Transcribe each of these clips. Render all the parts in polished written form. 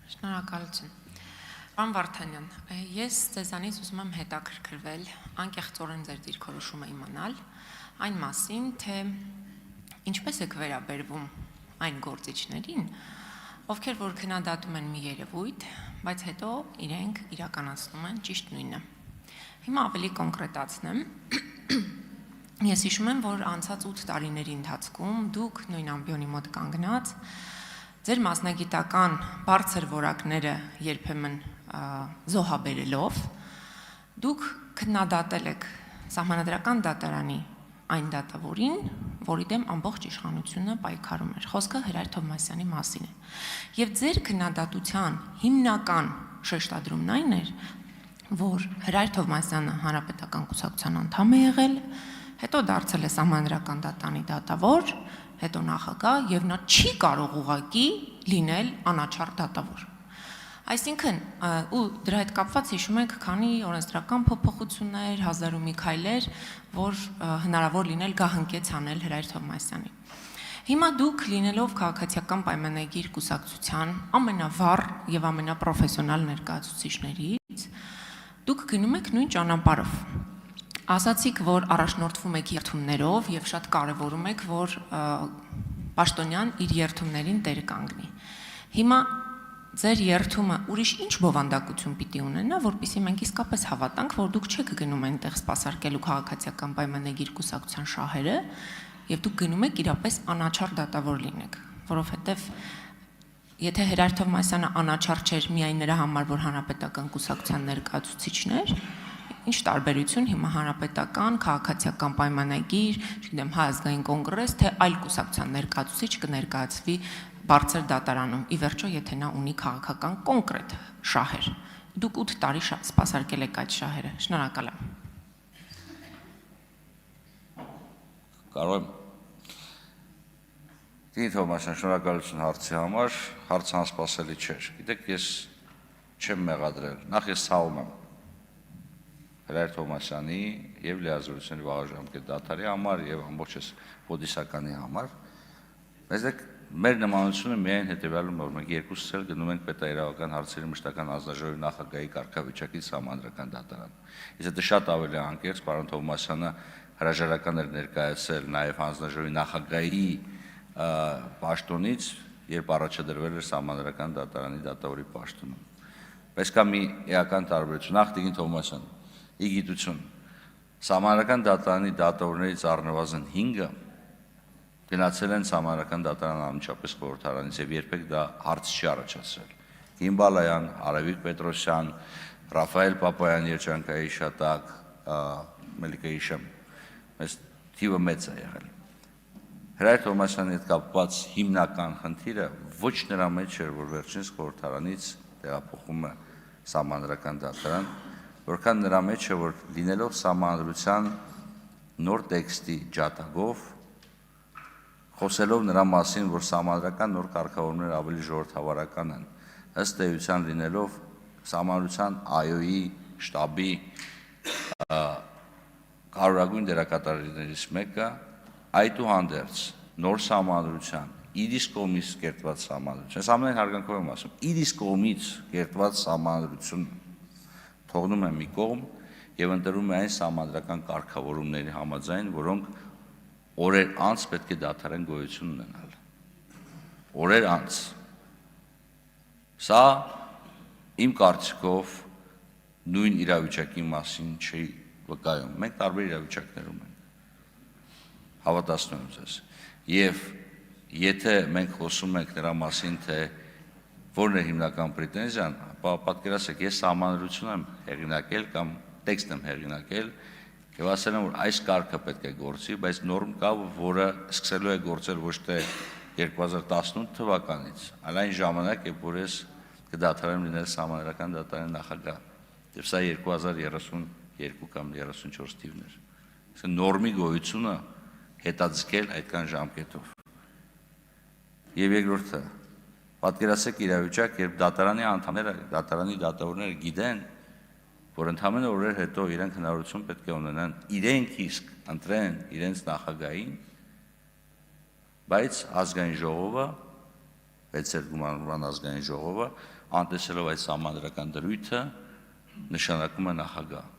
Շնորհակալություն։ Պարոն Վարդանյան, ես ձեզանից ուզում եմ հետաքրքրվել անկեղծորեն ձեր դիրքորոշումը իմանալ այն մասին, թե ինչպես եք վերաբերվում այն գործիչներին, ովքեր որ քննադատում են մի երևույթ, բայց հետո իրենք իրականացնում են ճիշտ նույնը։ Հիմա ավելի կոնկրետացնեմ։ Ես հիշում եմ, որ անցած 8 տարիների ընթացքում դուք նույն ամբիոնի մոտ կանգնած ձեր մասնագիտական բարձր որակները երբեմն զոհաբերելով դուք քննադատել եք Սահմանադրական դատարանի այն դատավորին, որի դեմ ամբողջ իշխանությունը պայքարում էր։ Խոսքը Հրայր Թովմասյանի մասին է։ Եվ ձեր քննադատության հիմնական շեշտադրումն այն էր, որ Հրայր Թովմասյանը հանրապետական կուսակցության անդամ է եղել, հետո դարձել է Սահմանադրական դատարանի դատավոր, հետո նախագահ եւ նա չի կարող ուղղակի լինել անաչառ դատավոր։ Այսինքն, ու դրա հետ կապված հիշում եք, քանի օրենսդրական փոփոխություններ, հազար ու մի քայլեր, որ հնարավոր լինել գահընկեց անել Հրայր Թովմասյանի։ Հիմա դուք լինելով քաղաքացիական պայմանագիր կուսակցության ամենավառ եւ ամենապրոֆեսիոնալ ներկայացուցիչներից, դուք գնում եք նույն ճանապարհով։ Ասացիք, որ առաջնորդվում եք երթումներով եւ շատ կարեւորում եք, որ պաշտոնյան իր երթումներին տեր կանգնի։ Հիմա ձեր երթումը ուրիշ ինչ բովանդակություն պիտի ունենա, որպեսզի մենք իսկապես հավատանք, որ դուք չեք գնում այնտեղ սպասարկելու քաղաքացիական պայմանագիր կուսակցության շահերը, եւ դուք գնում եք իրապես անաչառ դատավոր լինեք, որովհետեւ եթե Հրայր Թովմասյանը անաչառ չէր միայն նրա համար, որ հանրապետական կուսակցության ներկայացուցիչն էր, ինչ տարբերություն հիմա հանրապետական քաղաքացիական պայմանագիր, չգիտեմ, Հայ ազգային կոնգրես, թե այլ կուսակցության ներկայացուցիչ կներկայացվի բարձր դատարանում, ի վերջո, եթե նա ունի քաղաքական կոնկրետ շահեր։ Դուք 8 տարի սպասարկել եք այդ շահերը։ Շնորհակալ եմ։ Կարող եմ։ Տիկին Թովմասյան, շնորհակալություն հարցի համար, հարցը անսպասելի չէր։ Գիտեք, ես չեմ մեղադրել, նախ ես ցավում եմ Հրայր Թովմասյանի եւ Լիազորությունների վաղաժամկետ դատարանի համար եւ ամբողջ պոդիսականի համար։ Բայց մեր նմանությունը միայն հետեւյալում է, որ մենք երկուսս էլ գնում ենք պետաիրավական հարցերի մշտական հանձնաժողովի նախագահի կարգավիճակից Սահմանադրական դատարան։ Իսկ դա շատ ավելի անկեղծ, պարոն Թովմասյանը հրաժարական էր ներկայացել նաեւ հանձնաժողովի նախագահի պաշտոնից, երբ առաջադրվել էր Սահմանադրական դատարանի դատավորի պաշտոնում։ Բայց կա մի էական տարբերություն, նախ Տիկին Թովմասյան, ի գիտություն, Սահմանադրական դատարանի դատավորներից առնվազն 5-ը գնացել են Սահմանադրական դատարան անմիջապես խորհրդարանից եւ երբեք դա հարց չի առաջացրել։ Կին Բալայան, Արևիկ Պետրոսյան, Ռաֆայել Պապայան երջանկայի շատակ, մելիքը հիշեմ, այս թիվը մեծ է եղել։ Հրայր Թովմասյանի հետ կապված հիմնական խնդիրը ոչ նրա մեջ էր, որ վերջինս խորհրդարանից տեղափոխում է Սահմանադրական դատարան, որքան նրա մեջ է, որ լինելով Սահմանադրության նոր տեքստի ջատագով, խոսելով նրա մասին, որ Սահմանադրական նոր կարգավորումները ավելի ժողովրդավարական են, ըստ էության լինելով Սահմանադրության ԱՅՈ-ի շտաբի կարևորագույն դերակատարներից մեկը, այդուհանդերձ նոր Սահմանադրության իր իսկ կողմից կերտված Սահմանադրություն, ես ամենայն հարգանքով եմ ասում, իր իսկ կողմից կերտված Սահմանադրություն թողնում է մի կողմ եւ ընտրում է այն Սահմանադրական կարգավորումների համաձայն, որոնք օրեր անց պետք է դադարեն գոյություն ունենալ։ Օրեր անց։ Սա իմ կարծիքով նույն իրավիճակի մասին չի վկայում։ Մենք տարբեր իրավիճակներում ենք։ Հավատացնում եմ ձեզ։ Եվ եթե մենք խոսում ենք նրա մասին, թե որն է հիմնական պրետենզիան, ապա պատկերացրեք, ես Սահմանադրություն եմ հեղինակել կամ տեքստ եմ հեղինակել եւ ասել եմ, որ այս կարգը պետք է գործի, բայց նորմ կա, որը սկսելու է գործել ոչ թե 2018 թվականից, այլ այն ժամանակ, երբ որ ես կդադարեմ լինել Սահմանադրական դատարանի նախագահ։ Եվ սա 2032 կամ 34 թիվն էր։ Սա նորմի գոյությունը հետաձգել այդքան ժամկետով։ Եվ երկրորդը, պատկերացրեք իրավիճակ, երբ դատարանի անդամները, դատարանի դատավորները գիտեն, որ ընդամենը օրեր հետո իրենք հնարավորություն պետք է ունենան իրենք իսկ ընտրեն իրենց նախագահին, բայց ազգային ժողովը, 6-րդ գումարման ազգային ժողովը անտեսելով այդ սահմանադրական դրույթը նշանակում է նախագահ։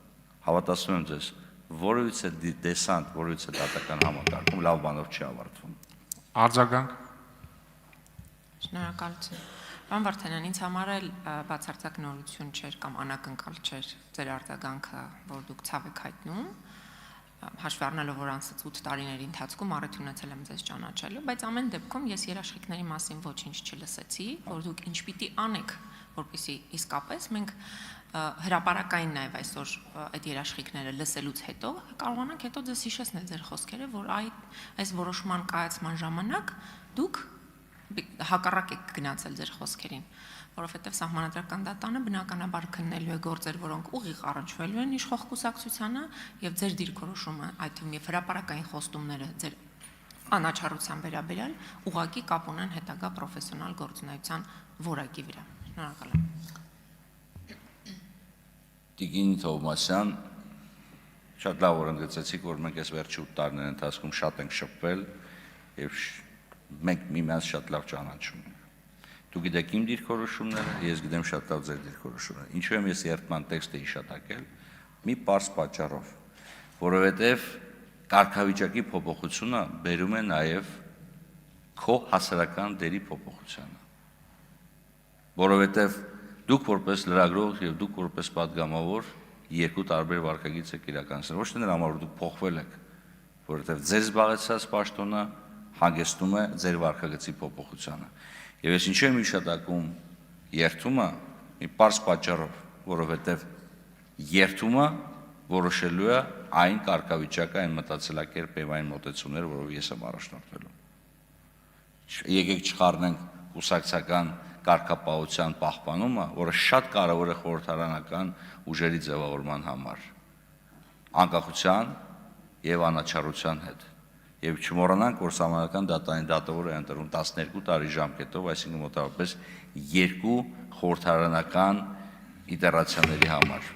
Հավատացնում եմ ձեզ, որևիցե դեսանտ, որևիցե դատական համակարգում լավ բանով չի ավարտվում։ Արձագանք։ Շնորհակալություն։ Պարոն Վարդանյան, ինձ համար էլ բացարձակ նորություն չէր կամ անակնկալ չէր ձեր արձագանքը, որ դուք ցավ եք հայտնում, հաշվի առնելով, որ անցած 8 տարիների ընթացքում առիթ ունեցել եմ ձեզ ճանաչելու, բայց ամեն դեպքում ես երաշխիքների մասին ոչինչ չլսեցի, որ դուք ինչ պիտի անեք, որպեսզի իսկապես մենք հրապարակային նաև այսօր այդ երաշխիքները լսելուց հետո կարողանանք հետո ձեզ հիշեցնել ձեր խոսքերը, որ այս որոշման կայացման ժամանակ դուք հակառակ եք գնացել ձեր խոսքերին, որովհետև սահմանադրական դատանը բնականաբար քննելու է գործեր, որոնք ուղիղ առնչվելու են իշխող կուսակցությանը եւ ձեր դիրքորոշումը, այդ թվում եւ հրապարակային խոստումները ձեր անաչառության վերաբերյալ ուղղակի կապ ունեն հետագա պրոֆեսիոնալ գործունեության որակի վրա։ Շնորհակալ եմ։ Տիկին Թովմասյան, շատ լավ որ ընդգծեցիք, որ մենք այս վերջի 8 տարիների ընթացքում շատ ենք շփվել եւ մենք միմյանց շատ լավ ճանաչում ենք։ Դուք գիտեք իմ դիրքորոշումները, ես գիտեմ շատ լավ ձեր դիրքորոշումները։ Ինչու եմ ես երթման տեքստը հիշատակել։ Մի պարզ պատճառով, որովհետև կարգավիճակի փոփոխությունը բերում է նաև քո հասարակական դերի փոփոխությանը։ Որովհետև դուք որպես լրագրող եւ դուք որպես падգամավոր երկու տարբեր վարքագիծ եք իրականացնել։ Ոչ թե նրա համար որ դուք փոխվել եք, որովհետև ձեր զբաղեցած պաշտոնը հանգեցնում է ձեր վարքագծի փոփոխությանը։ Եվ ես ինչու եմ հիշատակում երթումը մի պարզ պատճառով, որովհետև երթումը որոշելու է այն կարգավիճակը, այն մտածելակերպը եւ այն մոտեցումները, որով ես եմ առաջնորդվելու։ Եկեք չխառնենք կուսակցական կարգապահության պահպանումը, որը շատ կարևոր է խորհրդարանական ուժերի ձևավորման համար, անկախության եւ անաչառության հետ։ Եվ չմոռանանք, որ սահմանադրական դատարանի դատավորը է ընտրվում 12 տարի ժամկետով, այսինքն մոտավորապես 2 խորհրդարանական իտերացիաների համար։